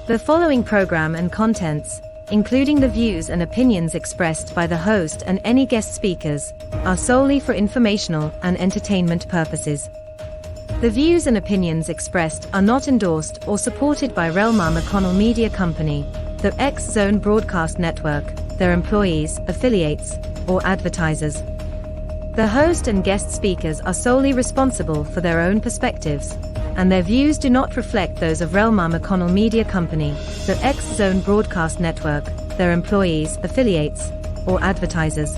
The following program and contents, including the views and opinions expressed by the host and any guest speakers, are solely for informational and entertainment purposes. The views and opinions expressed are not endorsed or supported by rel-mar McConnell Media Company, the X-Zone Broadcast Network, their employees, affiliates, or advertisers. The host and guest speakers are solely responsible for their own perspectives, and their views do not reflect those of rel-mar McConnell Media Company, the X-Zone Broadcast Network, their employees, affiliates, or advertisers.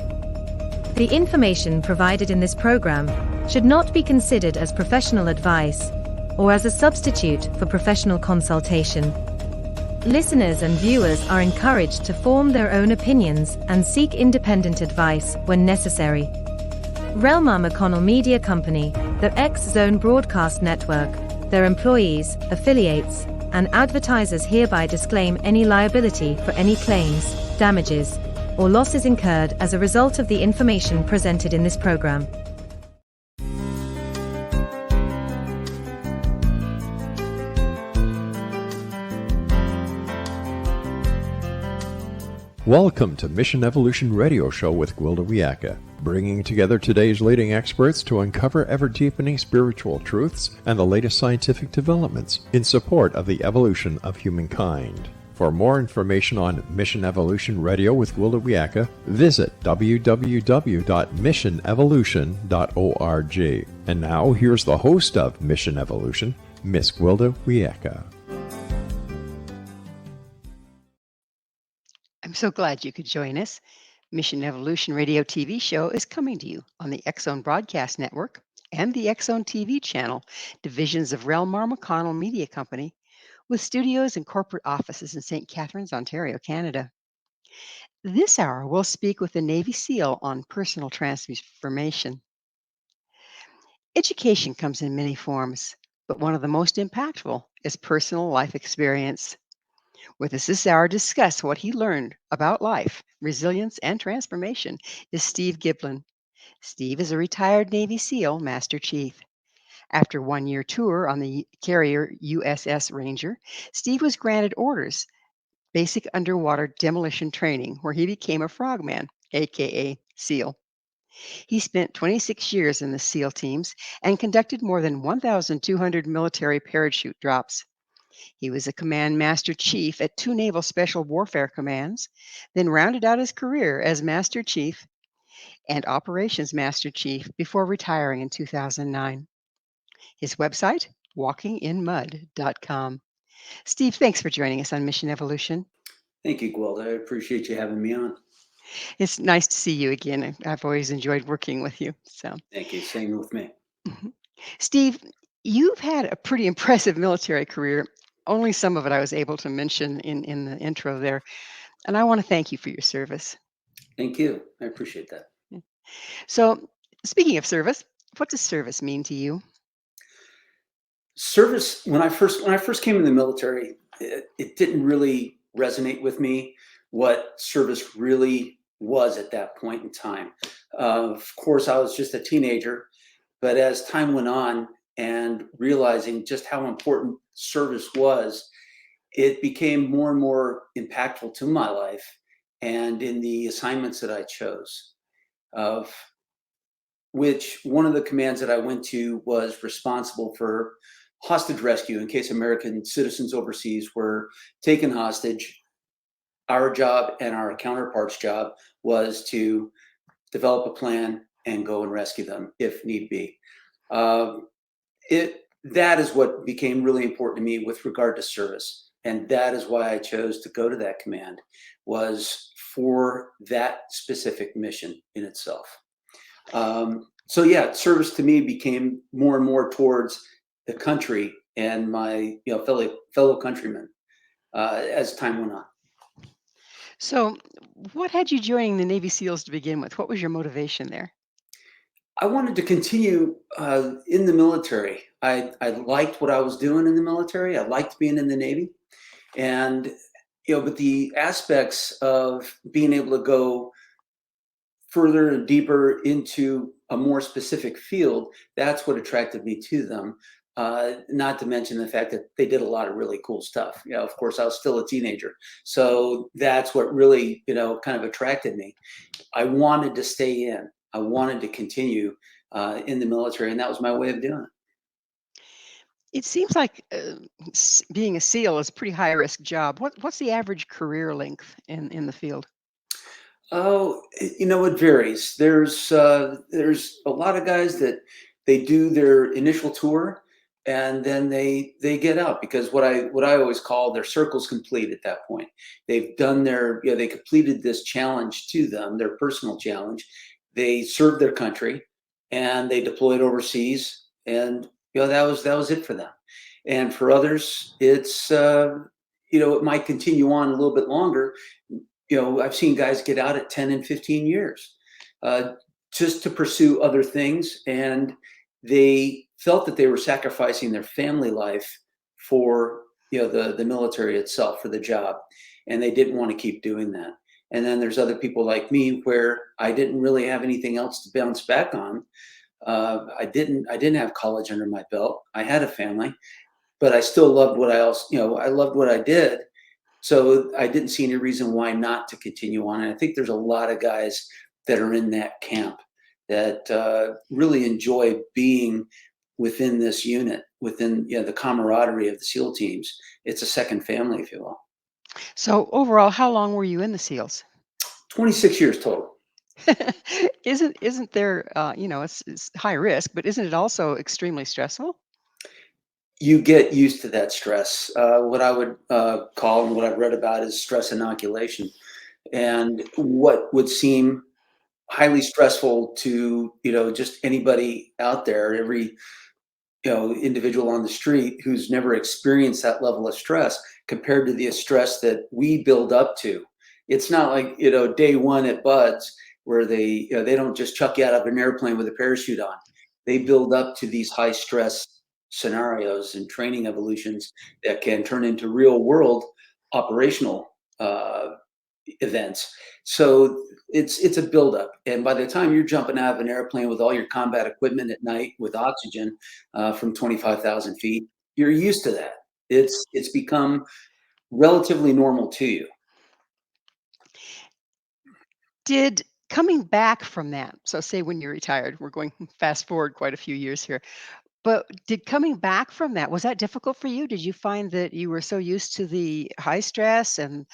The information provided in this program should not be considered as professional advice or as a substitute for professional consultation. Listeners and viewers are encouraged to form their own opinions and seek independent advice when necessary. rel-mar McConnell Media Company, the X-Zone Broadcast Network, their employees, affiliates, and advertisers hereby disclaim any liability for any claims, damages, or losses incurred as a result of the information presented in this program. Welcome to Mission Evolution Radio Show with Gwilda Wiyaka, bringing together today's leading experts to uncover ever-deepening spiritual truths and the latest scientific developments in support of the evolution of humankind. For more information on Mission Evolution Radio with Gwilda Wiyaka, visit www.missionevolution.org. And now, here's the host of Mission Evolution, Miss Gwilda Wiyaka. I'm so glad you could join us. Mission Evolution Radio TV show is coming to you on the X-Zone Broadcast Network and the X-Zone TV channel, divisions of rel-mar McConnell Media Company, with studios and corporate offices in St. Catharines, Ontario, Canada. This hour, we'll speak with a Navy SEAL on personal transformation. Education comes in many forms, but one of the most impactful is personal life experience. With us this hour to discuss what he learned about life, resilience, and transformation is Steve Giblin. Steve is a retired Navy SEAL Master Chief. After a one-year tour on the carrier USS Ranger, Steve was granted orders, basic underwater demolition training, where he became a Frogman, aka SEAL. He spent 26 years in the SEAL teams and conducted more than 1,200 military parachute drops. He was a Command Master Chief at 2 Naval Special Warfare Commands, then rounded out his career as Master Chief and Operations Master Chief before retiring in 2009. His website, walkinginmud.com. Steve, thanks for joining us on Mission Evolution. Thank you, Gwilda. I appreciate you having me on. It's nice to see you again. I've always enjoyed working with you. Thank you. Same with me. Steve, you've had a pretty impressive military career. Only some of it I was able to mention in the intro there. And I want to thank you for your service. Thank you. I appreciate that. So, speaking of service, what does service mean to you? Service, when I first came in the military, it didn't really resonate with me what service really was at that point in time. Of course, I was just a teenager, but as time went on and realizing just how important service was, it became more and more impactful to my life and in the assignments that I chose, of which one of the commands that I went to was responsible for hostage rescue in case American citizens overseas were taken hostage. Our job and our counterparts' job was to develop a plan and go and rescue them if need be. That is what became really important to me with regard to service. And that is why I chose to go to that command, was for that specific mission in itself. So yeah, service to me became more and more towards the country and my fellow countrymen as time went on. So what had you joining the Navy SEALs to begin with? What was your motivation there? I wanted to continue in the military. I liked what I was doing in the military. I liked being in the Navy. And, but the aspects of being able to go further and deeper into a more specific field, that's what attracted me to them. Not to mention the fact that they did a lot of really cool stuff. Of course, I was still a teenager, so that's what really, kind of attracted me. I wanted to stay in. I wanted to continue in the military, and that was my way of doing it. It seems like being a SEAL is a pretty high risk job. What's the average career length in the field? Oh, it varies. There's a lot of guys that they do their initial tour and then they get out because what I always call their circle's complete at that point. They've done they completed this challenge to them, their personal challenge. They served their country and they deployed overseas, and that was it for them. And for others, it might continue on a little bit longer. I've seen guys get out at 10 and 15 years uh, just to pursue other things. And they felt that they were sacrificing their family life for, the military itself, for the job. And they didn't want to keep doing that. And then there's other people like me where I didn't really have anything else to bounce back on. I didn't have college under my belt. I had a family, but I still loved I loved what I did. So I didn't see any reason why not to continue on. And I think there's a lot of guys that are in that camp that really enjoy being within this unit, within the camaraderie of the SEAL teams. It's a second family, if you will. So overall, how long were you in the SEALs? 26 years total. Isn't there it's high risk, but isn't it also extremely stressful? You get used to that stress. What I would call and what I've read about is stress inoculation. And what would seem highly stressful to just anybody out there, every individual on the street who's never experienced that level of stress, compared to the stress that we build up to. It's not like day one at Buds where they don't just chuck you out of an airplane with a parachute on. They build up to these high stress scenarios and training evolutions that can turn into real world operational events. So it's a buildup, and by the time you're jumping out of an airplane with all your combat equipment at night with oxygen from 25,000 feet, you're used to that. It's become relatively normal to you. Did coming back from that, so say when you're retired, we're going fast forward quite a few years here, but did coming back from that, was that difficult for you? Did you find that you were so used to the high stress and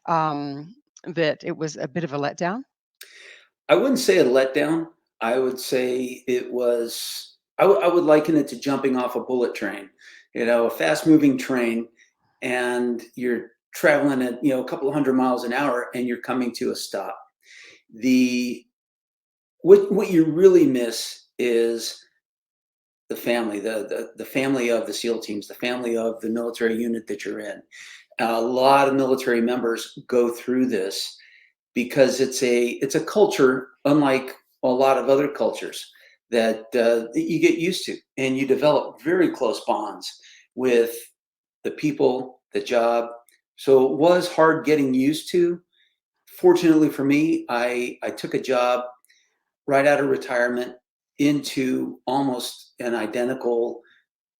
that it was a bit of a letdown? I wouldn't say a letdown. I would say it was. I would liken it to jumping off a bullet train, a fast moving train, and you're traveling at a couple of hundred miles an hour, and you're coming to a stop. The what you really miss is the family, the family of the SEAL teams, the family of the military unit that you're in. A lot of military members go through this because it's a culture unlike a lot of other cultures that you get used to, and you develop very close bonds with the people, the job. So it was hard getting used to. Fortunately for me, I took a job right out of retirement into almost an identical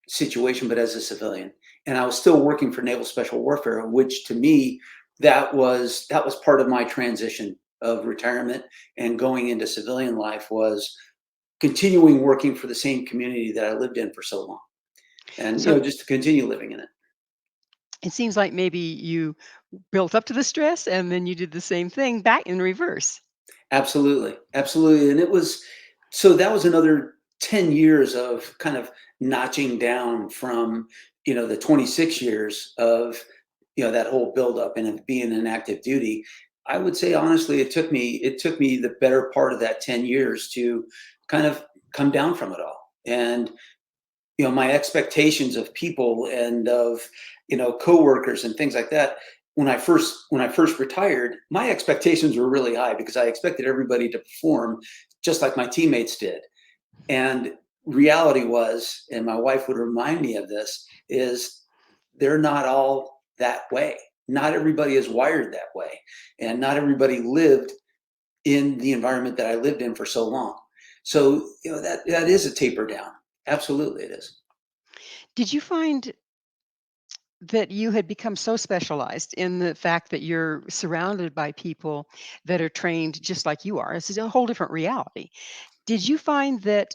situation, but as a civilian. And I was still working for Naval Special Warfare, which to me, that was part of my transition of retirement and going into civilian life, was continuing working for the same community that I lived in for so long. And So just to continue living in it. it seems like maybe you built up to the stress and then you did the same thing back in reverse. Absolutely. Absolutely. And so that was another 10 years of kind of notching down from, the 26 years of, that whole buildup and of being in active duty. I would say honestly, it took me the better part of that 10 years to kind of come down from it all. And, my expectations of people and of, coworkers and things like that. When I first retired, my expectations were really high because I expected everybody to perform just like my teammates did. And reality was, and my wife would remind me of this, is they're not all that way. Not everybody is wired that way. And not everybody lived in the environment that I lived in for so long. So, that is a taper down. Absolutely it is. Did you find that you had become so specialized in the fact that you're surrounded by people that are trained just like you are? This is a whole different reality. Did you find that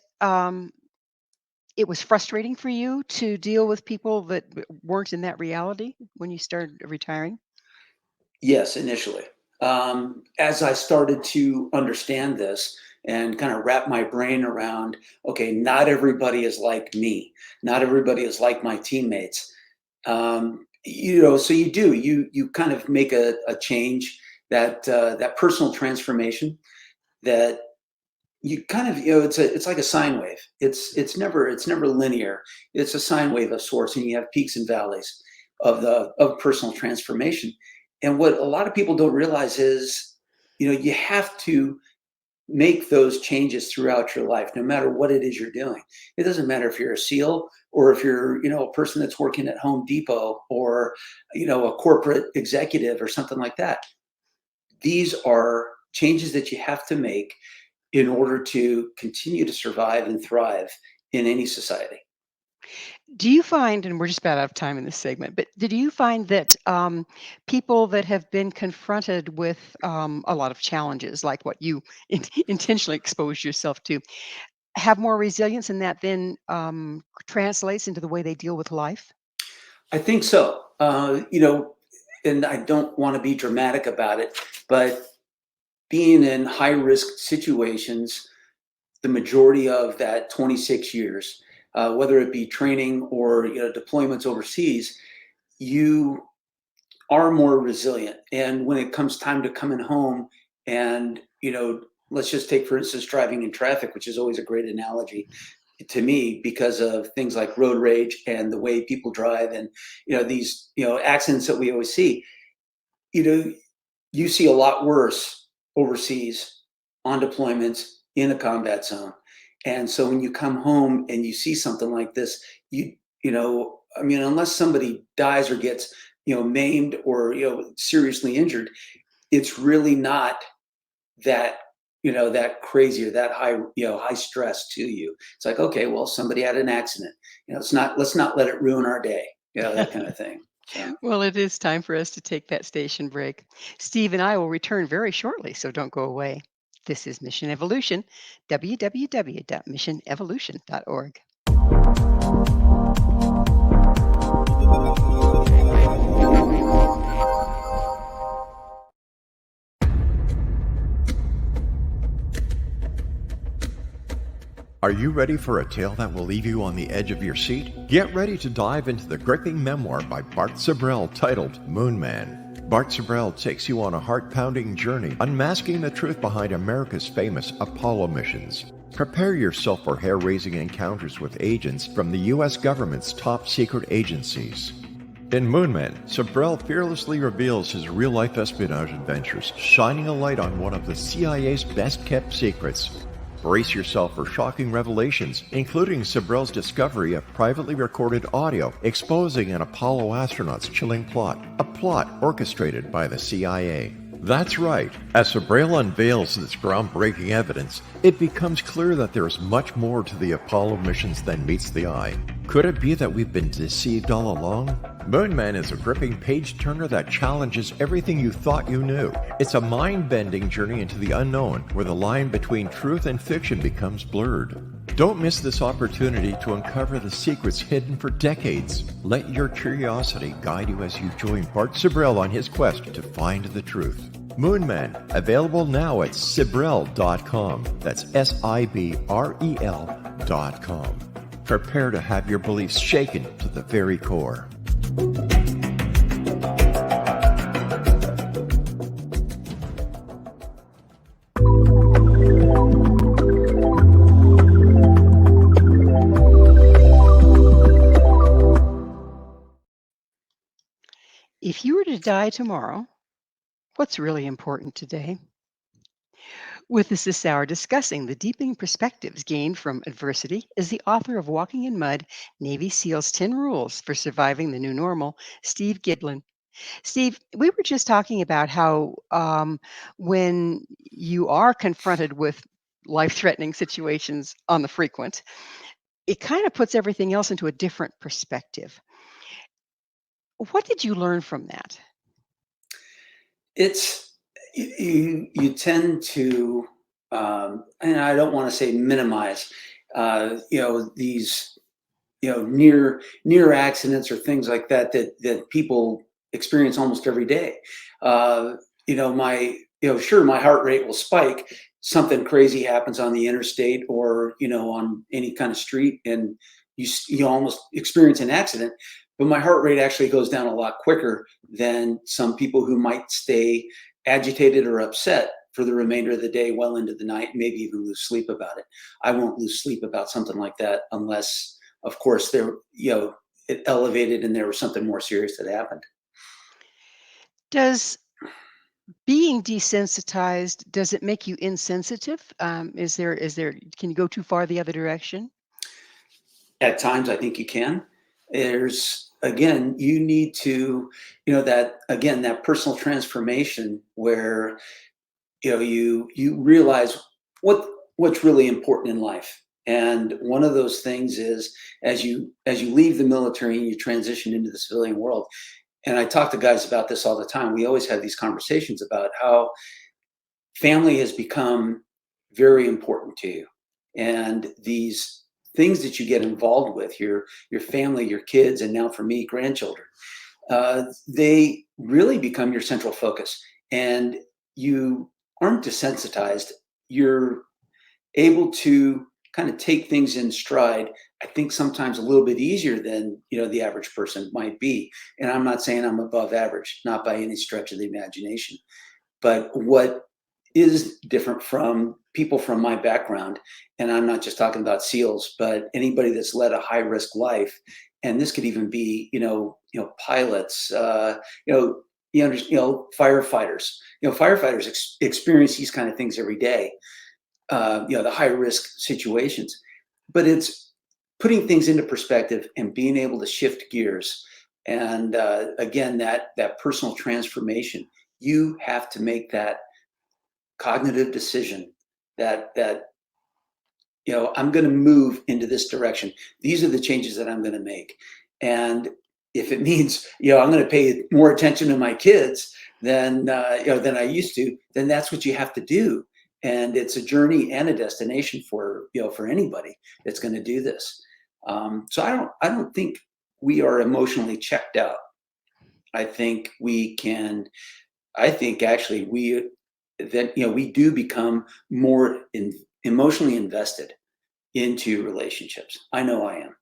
it was frustrating for you to deal with people that weren't in that reality when you started retiring? Yes, initially. As I started to understand this and kind of wrap my brain around, okay, not everybody is like me. Not everybody is like my teammates. So you kind of make a change, that personal transformation that you kind of, it's like a sine wave. It's never linear. It's a sine wave of sorts, and you have peaks and valleys of personal transformation. And what a lot of people don't realize is, you have to make those changes throughout your life, no matter what it is you're doing. It doesn't matter if you're a SEAL, or if you're, a person that's working at Home Depot, or, a corporate executive or something like that. These are changes that you have to make in order to continue to survive and thrive in any society. Do you find, and we're just about out of time in this segment, but did you find that people that have been confronted with a lot of challenges, like what you intentionally exposed yourself to, have more resilience, and that then translates into the way they deal with life? I think so. And I don't want to be dramatic about it, but being in high risk situations, the majority of that 26 years, whether it be training or, deployments overseas, you are more resilient. And when it comes time to coming home, and, let's just take, for instance, driving in traffic, which is always a great analogy to me, because of things like road rage and the way people drive, and, these, accidents that we always see. you know you see a lot worse overseas, on deployments, in a combat zone. And so when you come home and you see something like this, I mean, unless somebody dies or gets, maimed, or, seriously injured, it's really not that, that crazy, or that high, high stress to you. It's like, okay, well, somebody had an accident. Let's not let it ruin our day, that kind of thing. So. Well, it is time for us to take that station break. Steve and I will return very shortly, so don't go away. This is Mission Evolution, www.missionevolution.org. Are you ready for a tale that will leave you on the edge of your seat? Get ready to dive into the gripping memoir by Bart Sibrel titled Moon Man. Bart Sibrel takes you on a heart-pounding journey, unmasking the truth behind America's famous Apollo missions. Prepare yourself for hair-raising encounters with agents from the U.S. government's top secret agencies. In Moonman, Sibrel fearlessly reveals his real-life espionage adventures, shining a light on one of the CIA's best-kept secrets. Brace yourself for shocking revelations, including Sibrel's discovery of privately recorded audio exposing an Apollo astronaut's chilling plot, a plot orchestrated by the CIA. That's right. As Sibrel unveils this groundbreaking evidence, it becomes clear that there is much more to the Apollo missions than meets the eye. Could it be that we've been deceived all along? Moonman is a gripping page-turner that challenges everything you thought you knew. It's a mind-bending journey into the unknown, where the line between truth and fiction becomes blurred. Don't miss this opportunity to uncover the secrets hidden for decades. Let your curiosity guide you as you join Bart Sibrel on his quest to find the truth. Moonman, available now at Sibrel.com. That's Sibrel.com. Prepare to have your beliefs shaken to the very core. If you were to die tomorrow, what's really important today? With us this hour discussing the deepening perspectives gained from adversity is the author of Walking in Mud, Navy SEALs 10 Rules for Surviving the New Normal, Steve Giblin. Steve, we were just talking about how when you are confronted with life threatening situations on the frequent, it kind of puts everything else into a different perspective. What did you learn from that? It's you tend to, and I don't want to say minimize, these near accidents or things like that that people experience almost every day. Sure, my heart rate will spike. Something crazy happens on the interstate or on any kind of street, and you almost experience an accident. But my heart rate actually goes down a lot quicker than some people who might stay agitated or upset for the remainder of the day, well into the night, maybe even lose sleep about it. I won't lose sleep about something like that unless, of course, it elevated and there was something more serious that happened. Does being desensitized, does it make you insensitive? Can you go too far the other direction? At times, I think you can. There's again, you need to, that personal transformation where you realize what's really important in life. And one of those things is as you leave the military and you transition into the civilian world. And I talk to guys about this all the time. We always have these conversations about how family has become very important to you, and these things that you get involved with, your family, your kids, and now for me, grandchildren, they really become your central focus. And you aren't desensitized. You're able to kind of take things in stride. I think sometimes a little bit easier than the average person might be. And I'm not saying I'm above average, not by any stretch of the imagination. But what is different from people from my background, and I'm not just talking about SEALs, but anybody that's led a high risk life, and this could even be pilots, firefighters. Firefighters experience these kind of things every day. The high risk situations, but it's putting things into perspective and being able to shift gears. And again, that personal transformation, you have to make that cognitive decision that I'm going to move into this direction. These are the changes that I'm going to make. And if it means, I'm going to pay more attention to my kids than I used to, then that's what you have to do. And it's a journey and a destination for anybody that's going to do this. So I don't think we are emotionally checked out. I think actually we do become more emotionally invested into relationships. I know I am.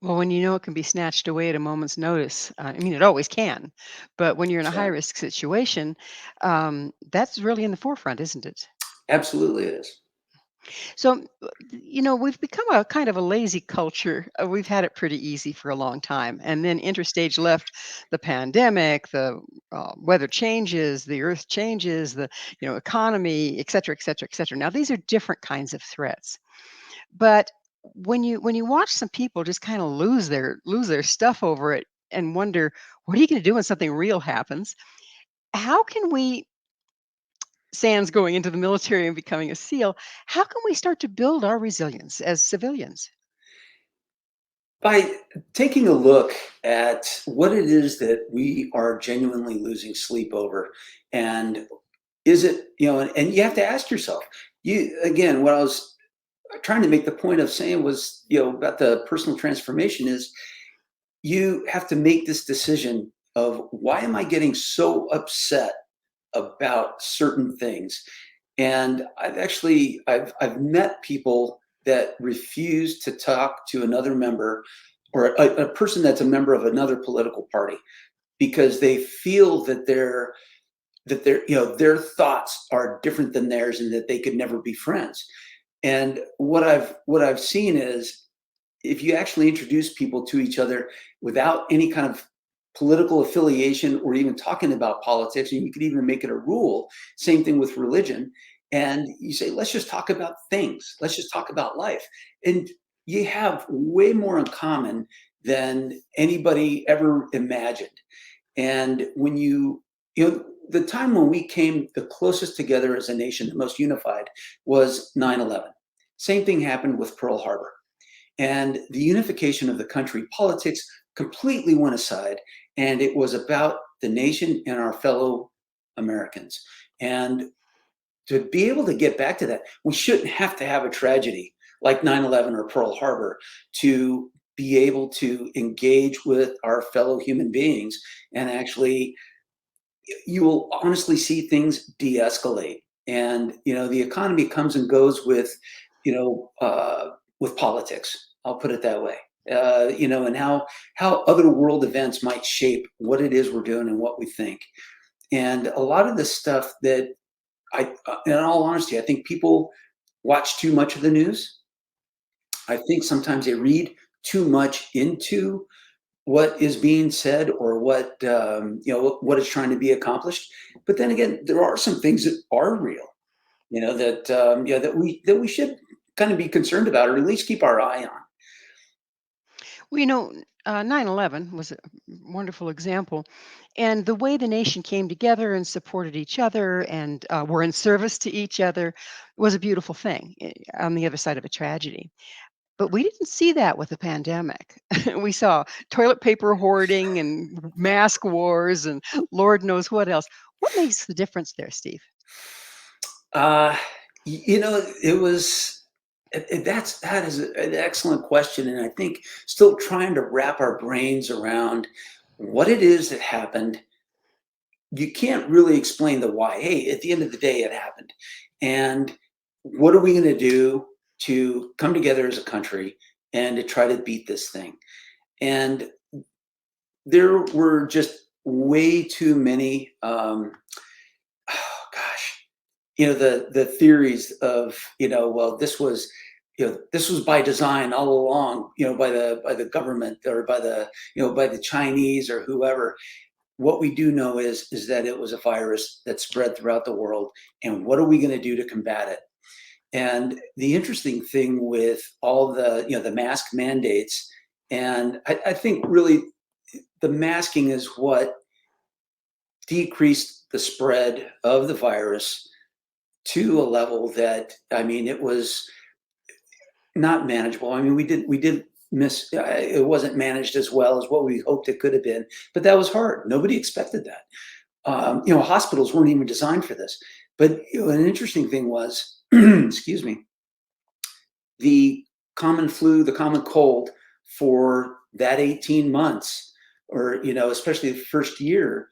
Well, when you know it can be snatched away at a moment's notice, I mean, it always can, but when you're in a That's high right. risk situation, that's really in the forefront, isn't it? Absolutely it is. So, we've become a kind of a lazy culture. We've had it pretty easy for a long time. And then interstage left the pandemic, the weather changes, the earth changes, the economy, et cetera, et cetera, et cetera. Now, these are different kinds of threats. But when you watch some people just kind of lose their stuff over it and wonder, what are you going to do when something real happens? How can we, sans going into the military and becoming a SEAL, how can we start to build our resilience as civilians? By taking a look at what it is that we are genuinely losing sleep over, and is it, and you have to ask yourself, again, what I was trying to make the point of saying was, about the personal transformation is you have to make this decision of, why am I getting so upset about certain things? And I've met people that refuse to talk to another member, or a person that's a member of another political party, because they feel that their thoughts are different than theirs and that they could never be friends. And what I've seen is, if you actually introduce people to each other without any kind of political affiliation or even talking about politics, and you could even make it a rule, same thing with religion, and you say, let's just talk about things, let's just talk about life, and you have way more in common than anybody ever imagined. And when the time when we came the closest together as a nation, the most unified, was 9/11. Same thing happened with Pearl Harbor. and the unification of the country. Politics completely went aside, and it was about the nation and our fellow Americans. And to be able to get back to that, we shouldn't have to have a tragedy like 9/11 or Pearl Harbor to be able to engage with our fellow human beings. And actually, you will honestly see things de-escalate. And the economy comes and goes with politics. I'll put it that way. And how other world events might shape what it is we're doing and what we think. And a lot of the stuff that in all honesty, I think people watch too much of the news. I think sometimes they read too much into what is being said or what is trying to be accomplished. But then again, there are some things that are real, that we should kind of be concerned about, or at least keep our eye on. Well, 9/11 was a wonderful example. And the way the nation came together and supported each other and were in service to each other was a beautiful thing on the other side of a tragedy. But we didn't see that with the pandemic. We saw toilet paper hoarding and mask wars and Lord knows what else. What makes the difference there, Steve? Uh, it was. That is an excellent question, and I think still trying to wrap our brains around what it is that happened. You can't really explain the why. Hey, at the end of the day, it happened, and what are we going to do to come together as a country and to try to beat this thing? And there were just way too many. Oh gosh, the theories of well, this was by design all along, by the government, or by the Chinese or whoever. What we do know is that it was a virus that spread throughout the world, and what are we going to do to combat it? And the interesting thing with all the mask mandates, and I think really the masking is what decreased the spread of the virus to a level that, I mean, it was not manageable. I mean, we did miss. It wasn't managed as well as what we hoped it could have been, but that was hard. Nobody expected that. Hospitals weren't even designed for this. But an interesting thing was, excuse me, the common flu, the common cold for that 18 months, or especially the first year,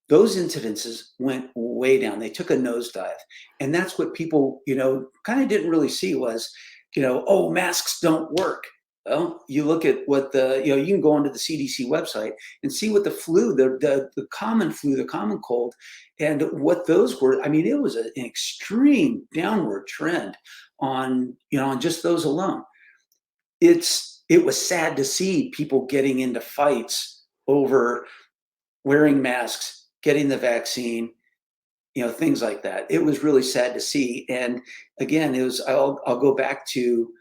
those incidences went way down. They took a nosedive, and that's what people kind of didn't really see was, oh, masks don't work. Well, you look at what you can go onto the CDC website and see what the flu, the common flu, the common cold, and what those were. I mean, it was an extreme downward trend on just those alone. It was sad to see people getting into fights over wearing masks, getting the vaccine, things like that. It was really sad to see. And again, I'll go back to,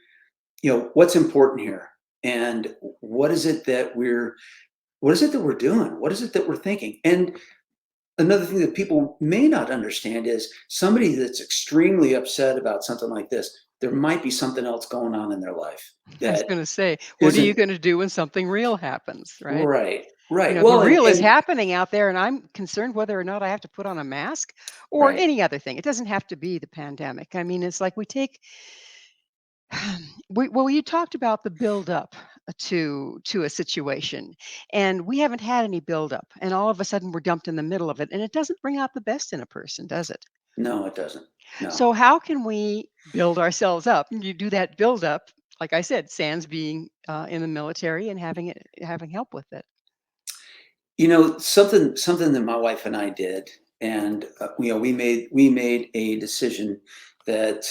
what's important here, and what is it that we're doing? What is it that we're thinking? And another thing that people may not understand is somebody that's extremely upset about something like this, there might be something else going on in their life. I was going to say, what are you going to do when something real happens, right? Right. Right. The real is happening out there, and I'm concerned whether or not I have to put on a mask or Right. any other thing. It doesn't have to be the pandemic. I mean, it's like we take. You talked about the buildup to a situation, and we haven't had any buildup, and all of a sudden we're dumped in the middle of it, and it doesn't bring out the best in a person, does it? No, it doesn't. No. So how can we build ourselves up? And you do that build up, like I said, sans being in the military and having help with it. Something that my wife and I did, and we made a decision that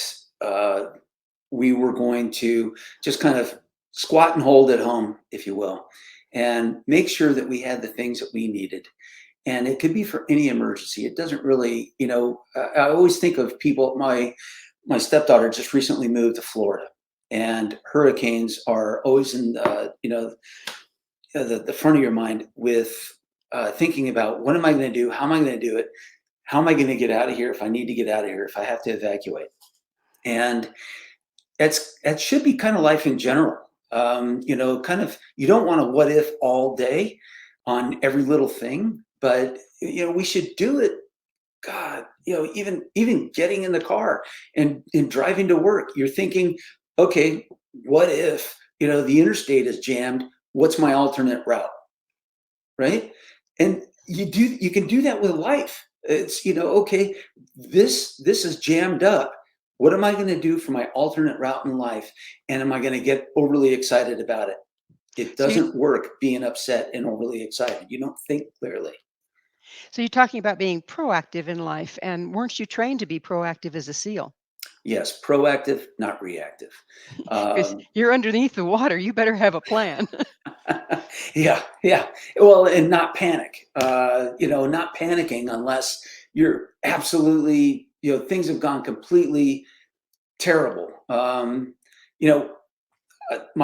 we were going to just kind of squat and hold at home, if you will, and make sure that we had the things that we needed. And it could be for any emergency. It doesn't really, I always think of people. My stepdaughter just recently moved to Florida, and hurricanes are always in the front of your mind with thinking about, what am I going to do? How am I going to do it? How am I going to get out of here if I need to get out of here, if I have to evacuate? And that should be kind of life in general. Kind of, you don't want to what if all day on every little thing, but we should do it. God, even getting in the car and driving to work, you're thinking, okay, what if the interstate is jammed? What's my alternate route, right? And you can do that with life. It's okay, this is jammed up. What am I going to do for my alternate route in life? And am I going to get overly excited about it? It doesn't work being upset and overly excited. You don't think clearly. So you're talking about being proactive in life, and weren't you trained to be proactive as a SEAL? Yes, proactive, not reactive. Because you're underneath the water, you better have a plan. Yeah. Well, and not panic. Not panicking unless you're absolutely, things have gone completely terrible. My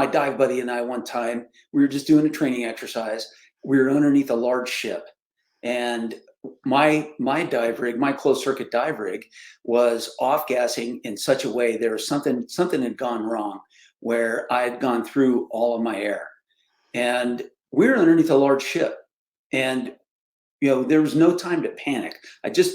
dive buddy and I, one time, we were just doing a training exercise. We were underneath a large ship, and my dive rig, my closed circuit dive rig, was off gassing in such a way there was something had gone wrong, where I had gone through all of my air, and we were underneath a large ship, and there was no time to panic.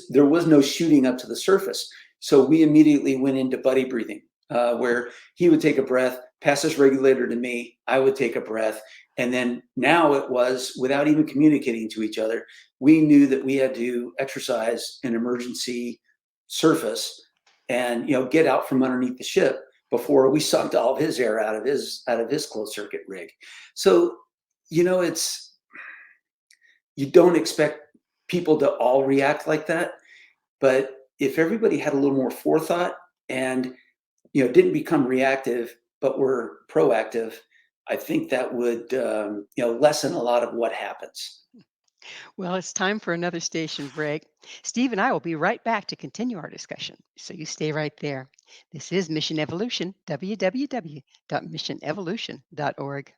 There was no shooting up to the surface, so we immediately went into buddy breathing, where he would take a breath, pass his regulator to me, I would take a breath, and then now it was, without even communicating to each other, we knew that we had to exercise an emergency surface and get out from underneath the ship before we sucked all of his air out of his closed circuit rig. So it's, you don't expect people to all react like that, but if everybody had a little more forethought and didn't become reactive but were proactive, I think that would lessen a lot of what happens. Well, it's time for another station break. Steve and I will be right back to continue our discussion, so you stay right there. This is Mission Evolution, www.missionevolution.org.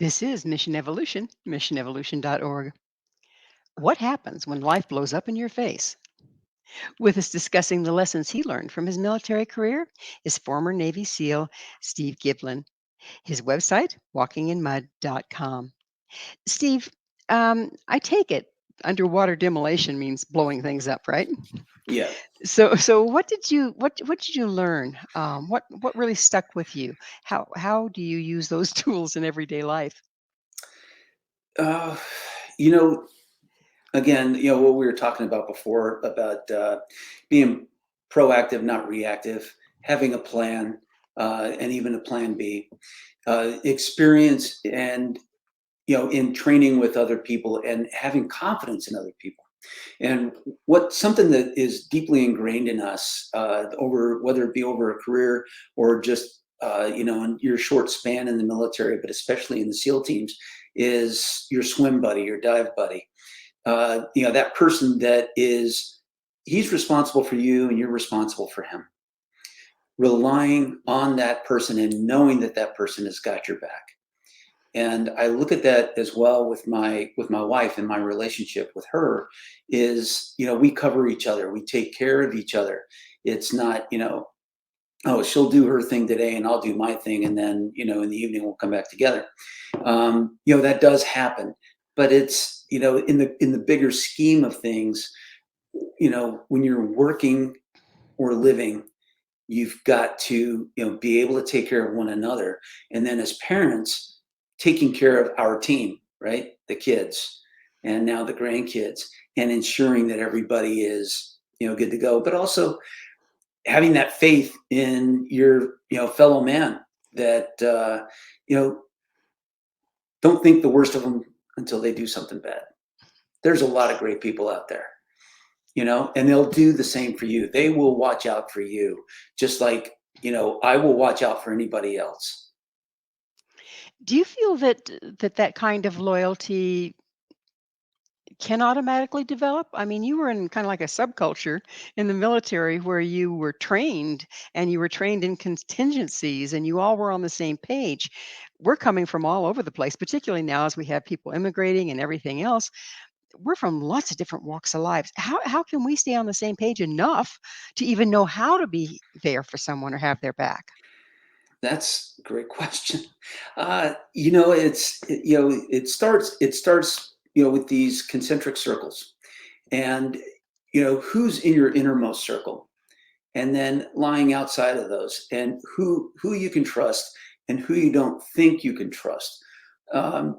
This is Mission Evolution, missionevolution.org. What happens when life blows up in your face? With us discussing the lessons he learned from his military career is former Navy SEAL Steve Giblin. His website, walkinginmud.com. Steve, I take it underwater demolition means blowing things up, right? Yeah. So what did you learn? What really stuck with you? How do you use those tools in everyday life? Uh, you know, again, what we were talking about before about being proactive, not reactive, having a plan, and even a plan B, experience and, in training with other people and having confidence in other people. And what something that is deeply ingrained in us over whether it be over a career or just in your short span in the military, but especially in the SEAL teams, is your swim buddy, your dive buddy. That person that is he's responsible for you and you're responsible for him. Relying on that person and knowing that that person has got your back. And I look at that as well with my wife and my relationship with her is, we cover each other. We take care of each other. It's not, oh, she'll do her thing today and I'll do my thing. And then, in the evening we'll come back together. That does happen, but it's, in the bigger scheme of things, when you're working or living, you've got to, be able to take care of one another. And then as parents, taking care of our team, right? The kids and now the grandkids, and ensuring that everybody is, good to go, but also having that faith in your, fellow man that, don't think the worst of them until they do something bad. There's a lot of great people out there, and they'll do the same for you. They will watch out for you, just like, I will watch out for anybody else. Do you feel that kind of loyalty can automatically develop? I mean, you were in kind of like a subculture in the military where you were trained and you were trained in contingencies and you all were on the same page. We're coming from all over the place, particularly now as we have people immigrating and everything else. We're from lots of different walks of lives. How can we stay on the same page enough to even know how to be there for someone or have their back? That's a great question. It starts with these concentric circles, and who's in your innermost circle, and then lying outside of those, and who you can trust and who you don't think you can trust. I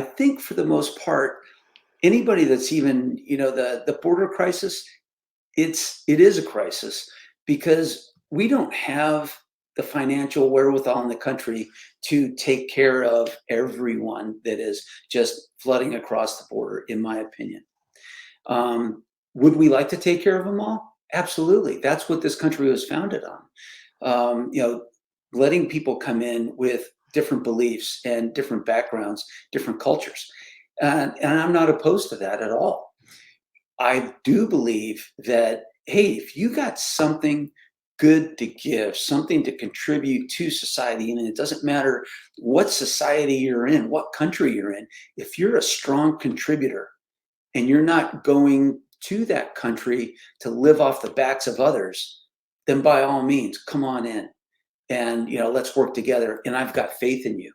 think for the most part, anybody that's even the border crisis, it is a crisis because we don't have the financial wherewithal in the country to take care of everyone that is just flooding across the border, in my opinion. Would we like to take care of them all? Absolutely. That's what this country was founded on. Letting people come in with different beliefs and different backgrounds, different cultures. And I'm not opposed to that at all. I do believe that, hey, if you got something good to give, something to contribute to society, and it doesn't matter what society you're in, what country you're in, if you're a strong contributor and you're not going to that country to live off the backs of others, then by all means, come on in and, let's work together. And I've got faith in you.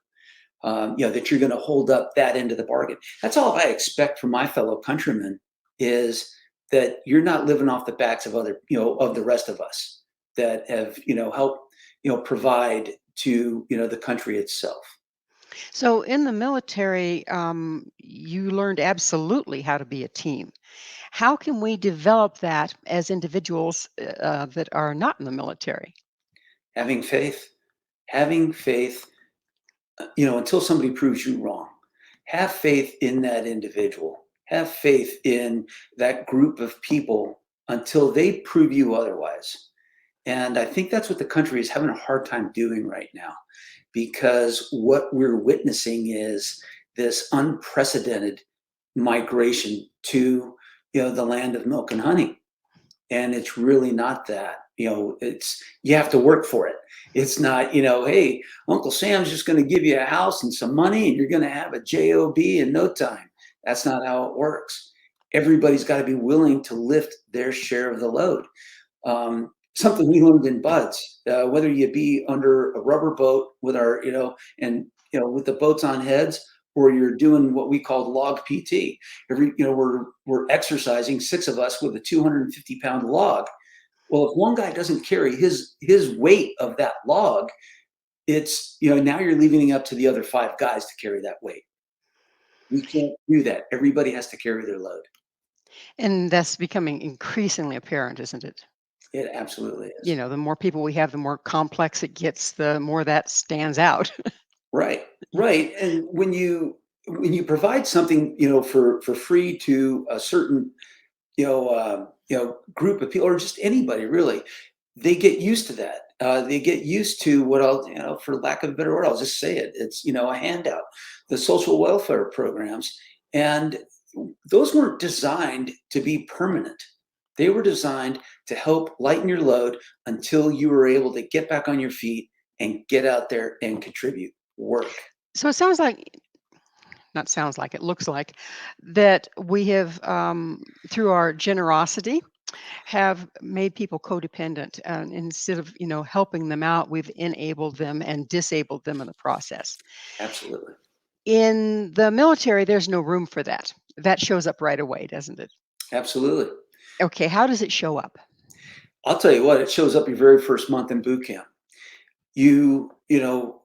That you're going to hold up that end of the bargain. That's all I expect from my fellow countrymen is that you're not living off the backs of other, of the rest of us that have, helped, provide to, the country itself. So in the military, you learned absolutely how to be a team. How can we develop that as individuals that are not in the military? Having faith, until somebody proves you wrong. Have faith in that individual. Have faith in that group of people until they prove you otherwise. And I think that's what the country is having a hard time doing right now, because what we're witnessing is this unprecedented migration to, the land of milk and honey. And it's really not that. It's you have to work for it. It's not, hey, Uncle Sam's just going to give you a house and some money and you're going to have a job in no time. That's not how it works. Everybody's got to be willing to lift their share of the load. Something we learned in Buds, whether you be under a rubber boat with our, with the boats on heads, or you're doing what we call log PT. We're exercising, 6 of us with a 250-pound log. Well, if one guy doesn't carry his weight of that log, it's, now you're leaving it up to the other 5 guys to carry that weight. We can't do that. Everybody has to carry their load. And that's becoming increasingly apparent, isn't it? It absolutely is. The more people we have, the more complex it gets, the more that stands out. Right. And when you provide something, for free to a certain, group of people, or just anybody really, they get used to that. They get used to what I'll, for lack of a better word, I'll just say it. It's, a handout, the social welfare programs. And those weren't designed to be permanent. They were designed to help lighten your load until you were able to get back on your feet and get out there and contribute, work. So it sounds like, not sounds like, it looks like that we have, through our generosity, have made people codependent. And instead of, helping them out, we've enabled them and disabled them in the process. Absolutely. In the military, there's no room for that. That shows up right away, doesn't it? Absolutely. Okay, how does it show up? I'll tell you what, it shows up your very first month in boot camp. When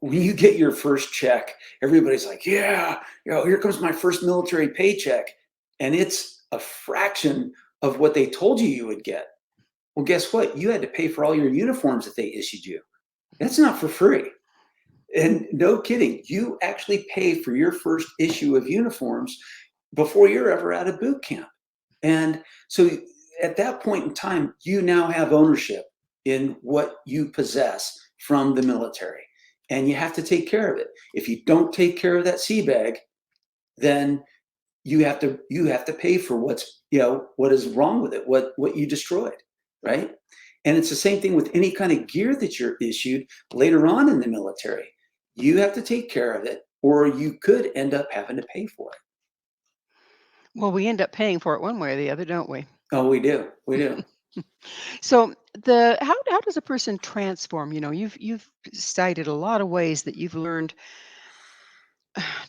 you get your first check, everybody's like, yeah, here comes my first military paycheck. And it's a fraction of what they told you would get. Well, guess what? You had to pay for all your uniforms that they issued you. That's not for free. And no kidding, you actually pay for your first issue of uniforms before you're ever out of boot camp. And so at that point in time, you now have ownership in what you possess from the military, and you have to take care of it. If you don't take care of that sea bag, then you have to pay for what is wrong with it, what you destroyed, right? And it's the same thing with any kind of gear that you're issued later on in the military. You have to take care of it, or you could end up having to pay for it. Well, we end up paying for it one way or the other, don't we? Oh, we do. We do. So how does a person transform? You've cited a lot of ways that you've learned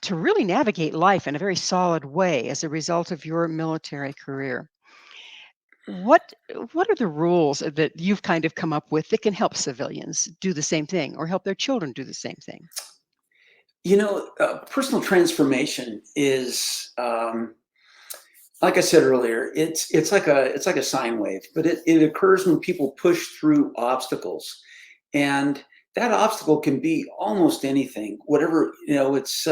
to really navigate life in a very solid way as a result of your military career. What are the rules that you've kind of come up with that can help civilians do the same thing or help their children do the same thing? Personal transformation is, like I said earlier, it's like a sine wave, but it occurs when people push through obstacles, and that obstacle can be almost anything. Whatever it's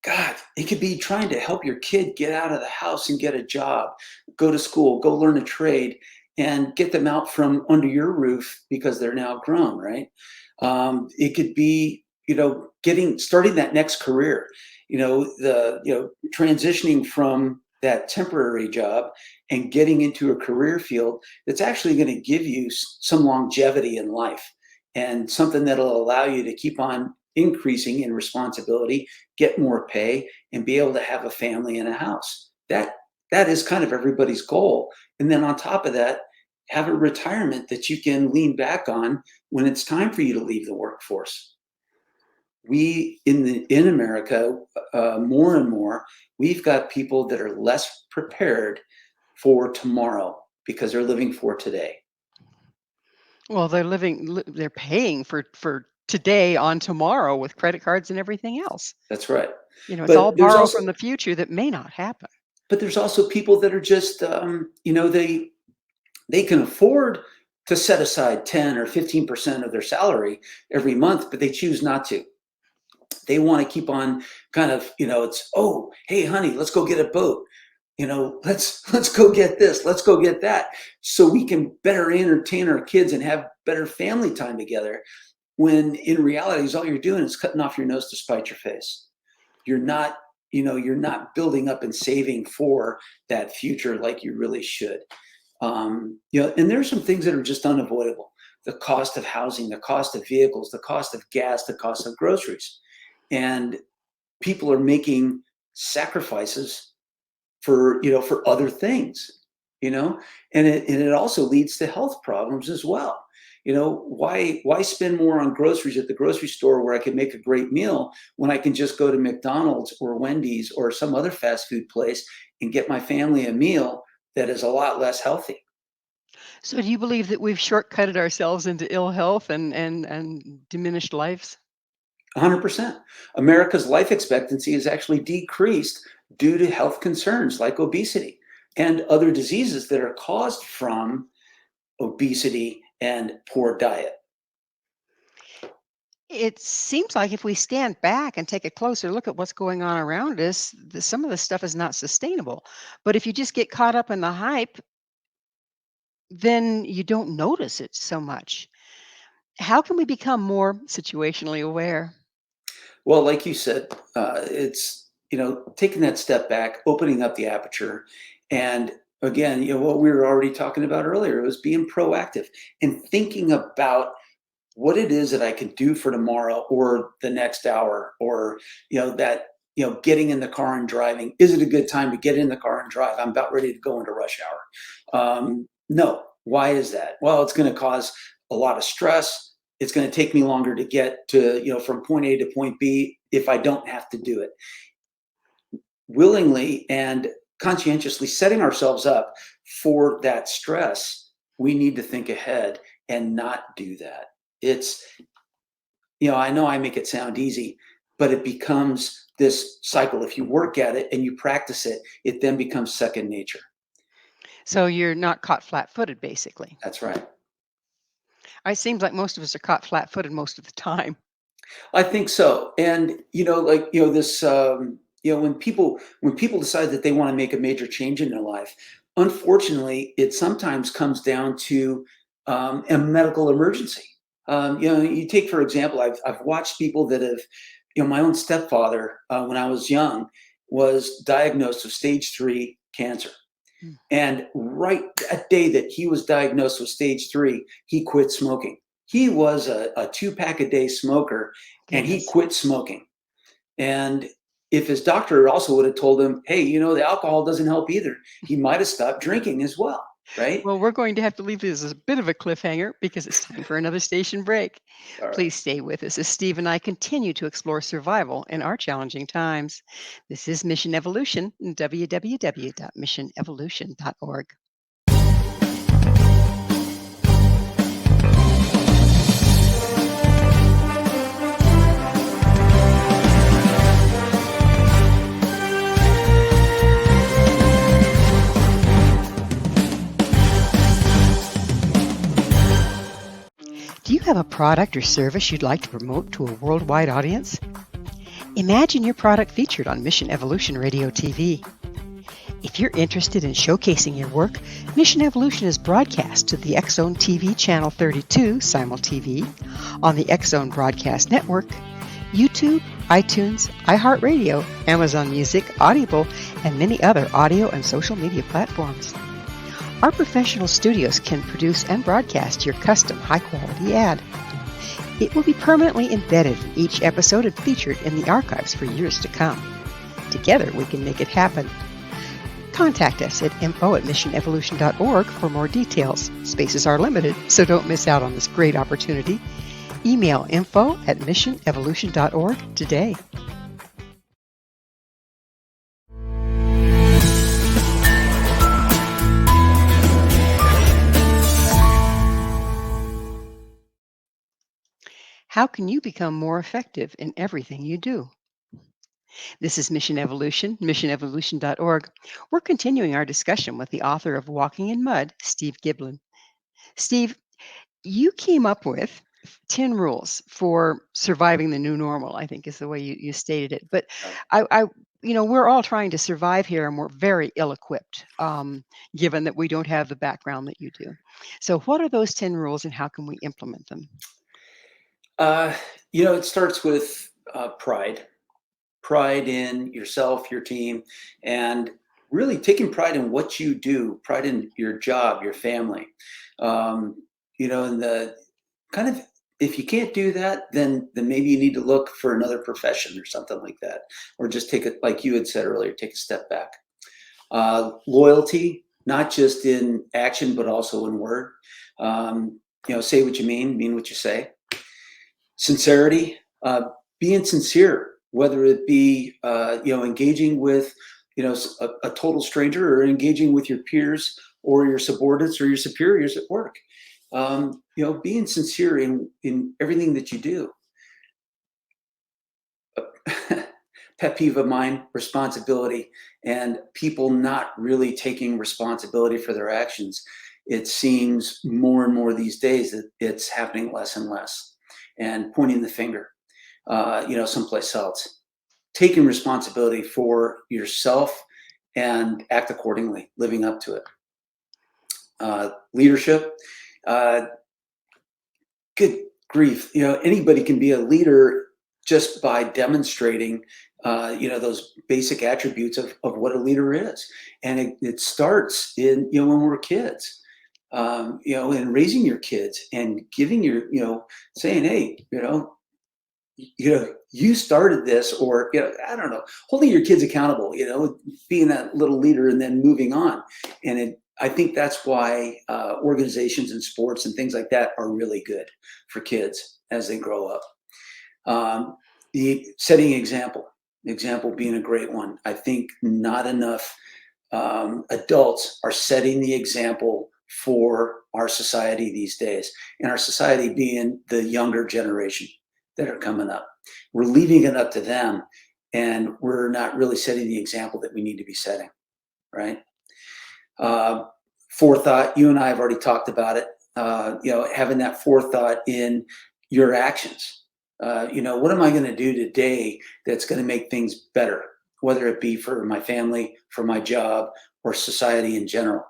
God. It could be trying to help your kid get out of the house and get a job, go to school, go learn a trade, and get them out from under your roof because they're now grown, right? It could be starting that next career. Transitioning from that temporary job and getting into a career field that's actually going to give you some longevity in life, and something that'll allow you to keep on increasing in responsibility, get more pay, and be able to have a family and a house. That is kind of everybody's goal. And then on top of that, have a retirement that you can lean back on when it's time for you to leave the workforce. We in America, more and more, we've got people that are less prepared for tomorrow because they're living for today. Well, they're paying for today on tomorrow with credit cards and everything else. That's right. It's But all there's borrowed also from the future that may not happen. But there's also people that are just, they can afford to set aside 10 or 15% of their salary every month, but they choose not to. They want to keep on kind of, it's, oh, hey, honey, let's go get a boat. Let's go get this, let's go get that, so we can better entertain our kids and have better family time together. When in reality, all you're doing is cutting off your nose to spite your face. You're not building up and saving for that future like you really should. And there's some things that are just unavoidable. the cost of housing, the cost of vehicles, the cost of gas, the cost of groceries. And people are making sacrifices for, for other things, and it also leads to health problems as well. Why spend more on groceries at the grocery store where I can make a great meal when I can just go to McDonald's or Wendy's or some other fast food place and get my family a meal that is a lot less healthy? So do you believe that we've shortcutted ourselves into ill health and diminished lives? 100%. America's life expectancy has actually decreased due to health concerns like obesity and other diseases that are caused from obesity and poor diet. It seems like if we stand back and take a closer look at what's going on around us, some of this stuff is not sustainable. But if you just get caught up in the hype, then you don't notice it so much. How can we become more situationally aware? Well, like you said, it's taking that step back, opening up the aperture, and again, what we were already talking about earlier was being proactive and thinking about what it is that I can do for tomorrow or the next hour, or that getting in the car and driving. Is it a good time to get in the car and drive? I'm about ready to go into rush hour. No. Why is that? Well, it's going to cause a lot of stress. It's going to take me longer to get to from point A to point B if I don't have to do it. Willingly and conscientiously setting ourselves up for that stress, we need to think ahead and not do that. It's, I know I make it sound easy, but it becomes this cycle. If you work at it and you practice it, it then becomes second nature. So you're not caught flat-footed, basically. That's right. It seems like most of us are caught flat-footed most of the time. I think so. And, this, when people decide that they want to make a major change in their life, unfortunately, it sometimes comes down to a medical emergency. You take, for example, I've watched people that have, my own stepfather, when I was young, was diagnosed with stage 3 cancer. Mm. And right that day that he was diagnosed with stage 3, he quit smoking. He was a 2-pack a day smoker, and he Goodness. quit smoking. And if his doctor also would have told him, hey, the alcohol doesn't help either, he might have stopped drinking as well, right? Well, we're going to have to leave this as a bit of a cliffhanger because it's time for another station break. All right. Please stay with us as Steve and I continue to explore survival in our challenging times. This is Mission Evolution, www.missionevolution.org. Do you have a product or service you'd like to promote to a worldwide audience? Imagine your product featured on Mission Evolution Radio TV. If you're interested in showcasing your work, Mission Evolution is broadcast to the X-Zone TV Channel 32 Simul-TV, on the X-Zone Broadcast Network, YouTube, iTunes, iHeartRadio, Amazon Music, Audible, and many other audio and social media platforms. Our professional studios can produce and broadcast your custom high-quality ad. It will be permanently embedded in each episode and featured in the archives for years to come. Together, we can make it happen. Contact us at info@missionevolution.org for more details. Spaces are limited, so don't miss out on this great opportunity. Email info@missionevolution.org today. How can you become more effective in everything you do? This is Mission Evolution, missionevolution.org. We're continuing our discussion with the author of Walking in Mud, Steve Giblin. Steve, you came up with 10 rules for surviving the new normal, I think is the way you stated it. But we're all trying to survive here, and we're very ill-equipped, given that we don't have the background that you do. So what are those 10 rules, and how can we implement them? It starts with pride in yourself, your team, and really taking pride in what you do, pride in your job, your family. And kind of, if you can't do that, then maybe you need to look for another profession or something like that, or just take it, like you had said earlier, take a step back. Loyalty, not just in action, but also in word. Say what you mean what you say. Sincerity, being sincere, whether it be engaging with a total stranger, or engaging with your peers or your subordinates or your superiors at work. Being sincere in everything that you do. Pet peeve of mine, responsibility, and people not really taking responsibility for their actions. It seems more and more these days that it's happening less and less, and pointing the finger, someplace else. Taking responsibility for yourself and act accordingly, living up to it. Leadership, good grief, anybody can be a leader just by demonstrating those basic attributes of what a leader is. And it starts in when we're kids, in raising your kids and giving your saying, hey, you started this, or I don't know, holding your kids accountable, being that little leader, and then moving on. And I think that's why organizations and sports and things like that are really good for kids as they grow up. The setting example being a great one. I think not enough adults are setting the example for our society these days, and our society being the younger generation that are coming up. We're leaving it up to them, and we're not really setting the example that we need to be setting, right? Forethought, you and I have already talked about it, having that forethought in your actions. What am I going to do today that's going to make things better, whether it be for my family, for my job, or society in general?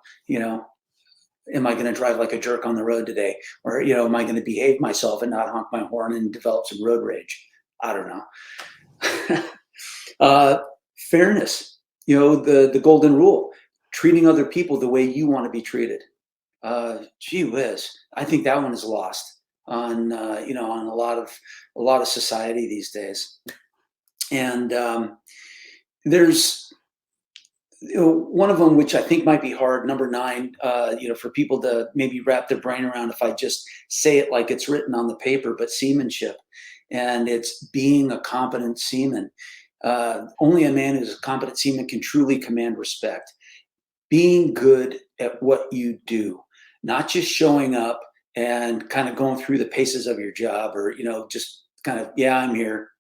Am I going to drive like a jerk on the road today? Or, am I going to behave myself and not honk my horn and develop some road rage? I don't know. Fairness, the golden rule, treating other people the way you want to be treated. Gee whiz, I think that one is lost on a lot of society these days. And there's one of them, which I think might be hard, number 9, for people to maybe wrap their brain around if I just say it like it's written on the paper, but seamanship. And it's being a competent seaman. Only a man who's a competent seaman can truly command respect. Being good at what you do, not just showing up and kind of going through the paces of your job, or, just kind of, yeah, I'm here,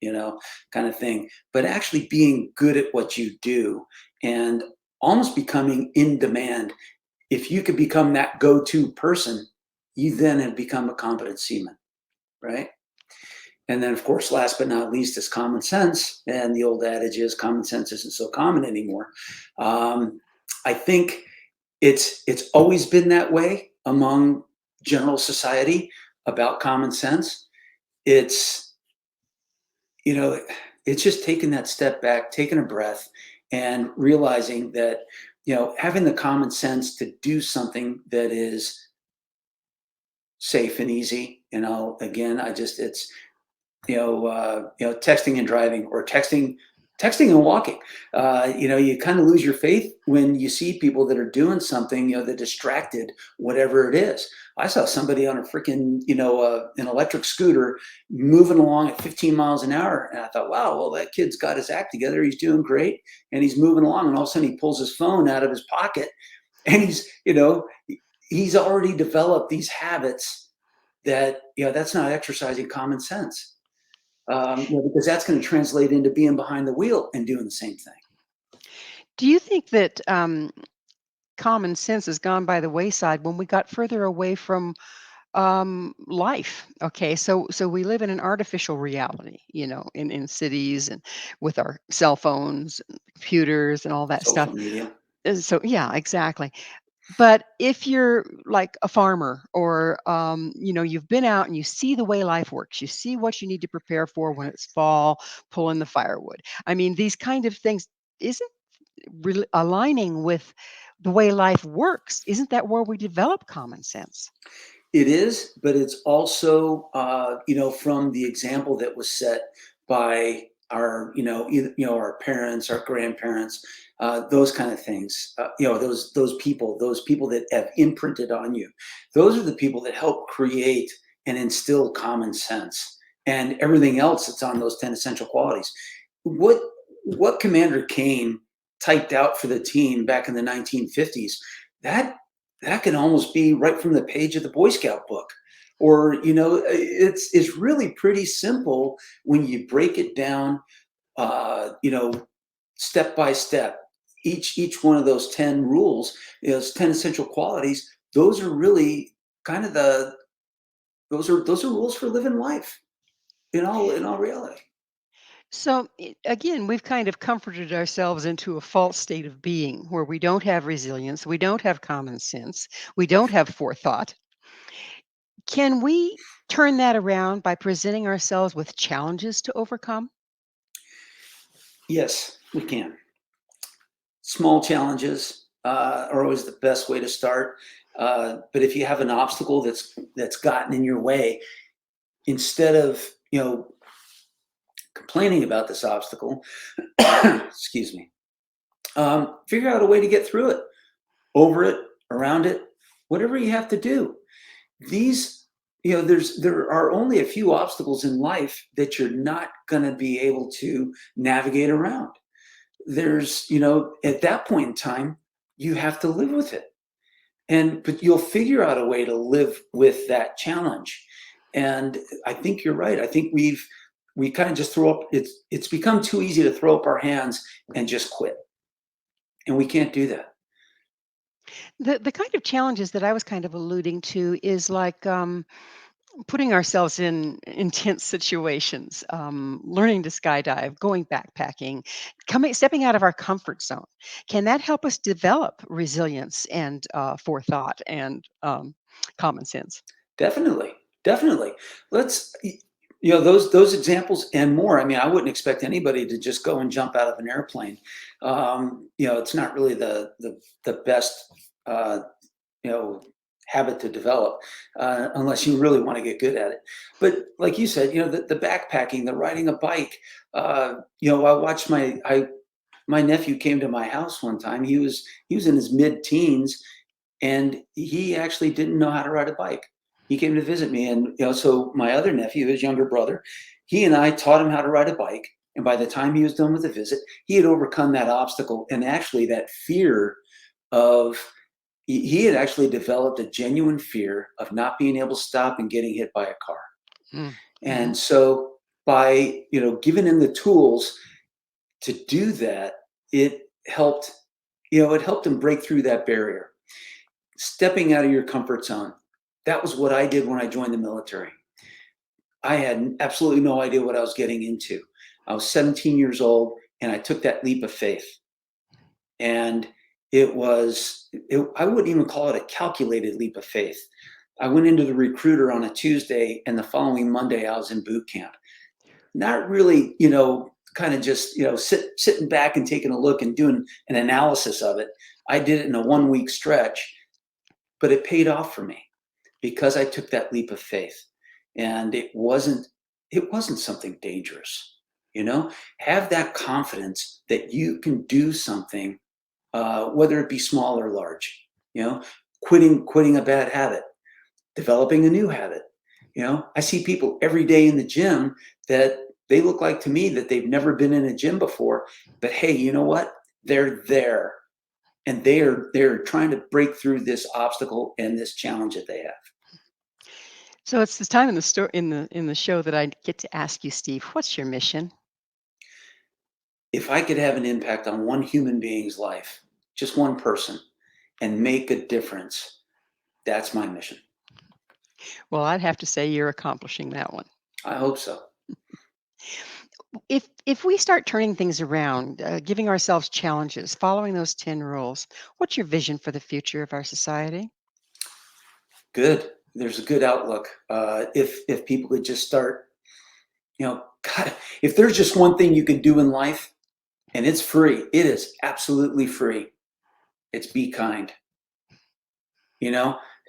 kind of thing, but actually being good at what you do and almost becoming in demand. If you could become that go-to person, you then have become a competent seaman, right? And then, of course, last but not least is common sense. And the old adage is common sense isn't so common anymore. I think it's always been that way among general society about common sense. It's just taking that step back, taking a breath, and realizing that having the common sense to do something that is safe and easy. It's texting and driving, or texting and walking. You kind of lose your faith when you see people that are doing something, that distracted, whatever it is. I saw somebody on a freaking, an electric scooter moving along at 15 miles an hour. And I thought, wow, well, that kid's got his act together. He's doing great. And he's moving along. And all of a sudden he pulls his phone out of his pocket, and he's already developed these habits that, that's not exercising common sense. Because that's going to translate into being behind the wheel and doing the same thing. Do you think that common sense has gone by the wayside when we got further away from life? Okay, so we live in an artificial reality, in cities, and with our cell phones and computers and all that stuff. Social media. So yeah, exactly. But if you're like a farmer, or you've been out and you see the way life works, you see what you need to prepare for when it's fall, pulling the firewood. I mean, these kind of things, isn't really aligning with the way life works. Isn't that where we develop common sense? It is, but it's also, from the example that was set by our, our parents, our grandparents, those kind of things. Those people that have imprinted on you. Those are the people that help create and instill common sense, and everything else that's on those 10 essential qualities. What Commander Kane typed out for the team back in the 1950s, that can almost be right from the page of the Boy Scout book. Or, it's really pretty simple when you break it down, step by step. Each one of those 10 rules, those 10 essential qualities, those are really kind of those are rules for living life in all reality. So again, we've kind of comforted ourselves into a false state of being where we don't have resilience, we don't have common sense, we don't have forethought. Can we turn that around by presenting ourselves with challenges to overcome? Yes, we can. Small challenges are always the best way to start. But if you have an obstacle that's gotten in your way, instead of complaining about this obstacle, excuse me, figure out a way to get through it, over it, around it, whatever you have to do. These, there are only a few obstacles in life that you're not going to be able to navigate around. There's, at that point in time, you have to live with it. But you'll figure out a way to live with that challenge. And I think you're right. I think we kind of just throw up, it's become too easy to throw up our hands and just quit. And we can't do that. The kind of challenges that I was kind of alluding to is like putting ourselves in intense situations, learning to skydive, going backpacking, stepping out of our comfort zone. Can that help us develop resilience and forethought and common sense? Definitely. Definitely. Let's, those examples and more. I mean, I wouldn't expect anybody to just go and jump out of an airplane. It's not really the best, habit to develop unless you really want to get good at it. But like you said, the backpacking, the riding a bike. I watched my nephew came to my house one time. He was in his mid-teens, and he actually didn't know how to ride a bike. He came to visit me, and so my other nephew, his younger brother, he and I taught him how to ride a bike. And by the time he was done with the visit, he had overcome that obstacle and actually that fear of. He had actually developed a genuine fear of not being able to stop and getting hit by a car. Mm. And so by giving him the tools to do that, it helped him break through that barrier. Stepping out of your comfort zone. That was what I did when I joined the military. I had absolutely no idea what I was getting into. I was 17 years old, and I took that leap of faith. And I wouldn't even call it a calculated leap of faith. I went into the recruiter on a Tuesday, and the following Monday I was in boot camp. Not really, kind of just, sitting back and taking a look and doing an analysis of it. I did it in a 1-week stretch, but it paid off for me because I took that leap of faith. And it wasn't something dangerous, have that confidence that you can do something, whether it be small or large, quitting a bad habit, developing a new habit. I see people every day in the gym that they look like to me that they've never been in a gym before, but hey, you know what? They're there, and they're trying to break through this obstacle and this challenge that they have. So it's this time in the in the show that I get to ask you, Steve, what's your mission? If I could have an impact on one human being's life, just one person, and make a difference, that's my mission. Well, I'd have to say you're accomplishing that one. I hope so. If we start turning things around, giving ourselves challenges, following those 10 rules, what's your vision for the future of our society? Good. There's a good outlook. If people could just start, God, if there's just one thing you can do in life, and it's free, it is absolutely free. It's be kind.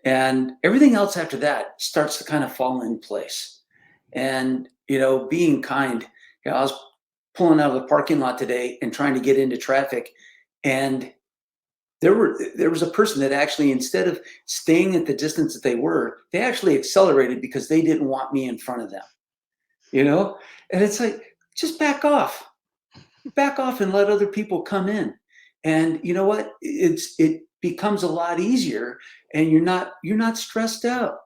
And everything else after that starts to kind of fall in place. And, being kind, I was pulling out of the parking lot today and trying to get into traffic. And there was a person that actually, instead of staying at the distance that they were, they actually accelerated because they didn't want me in front of them, And it's like, just back off and let other people come in. And you know what? It becomes a lot easier, and you're not stressed out,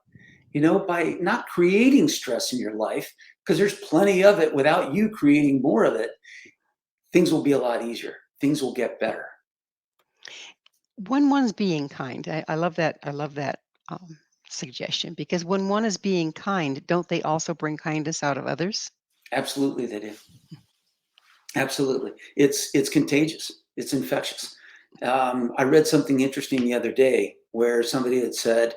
by not creating stress in your life, because there's plenty of it without you creating more of it. Things will be a lot easier. Things will get better. When one's being kind, I love that. I love that suggestion, because when one is being kind, don't they also bring kindness out of others? Absolutely, they do. Absolutely. It's contagious. It's infectious. I read something interesting the other day where somebody had said,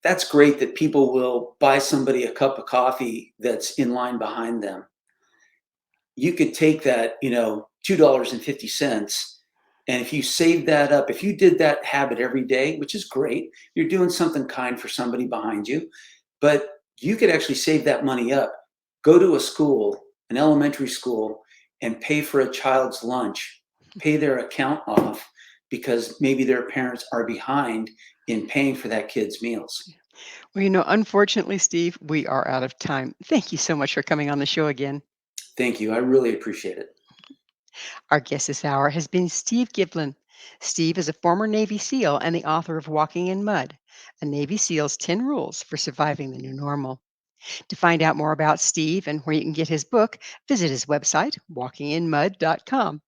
that's great that people will buy somebody a cup of coffee that's in line behind them. You could take that, $2.50, and if you save that up, if you did that habit every day, which is great, you're doing something kind for somebody behind you, but you could actually save that money up, go to a school, an elementary school, and pay for a child's lunch, pay their account off because maybe their parents are behind in paying for that kid's meals. Well, unfortunately, Steve, we are out of time. Thank you so much for coming on the show again. Thank you. I really appreciate it. Our guest this hour has been Steve Giblin. Steve is a former Navy SEAL and the author of Walking in Mud, a Navy SEAL's 10 Rules for Surviving the New Normal. To find out more about Steve and where you can get his book, visit his website, walkinginmud.com.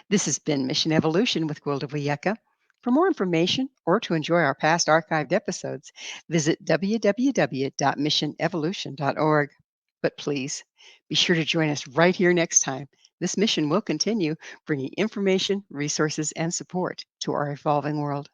This has been Mission Evolution with Gwilda Wiyaka. For more information or to enjoy our past archived episodes, visit www.missionevolution.org. But please, be sure to join us right here next time. This mission will continue bringing information, resources, and support to our evolving world.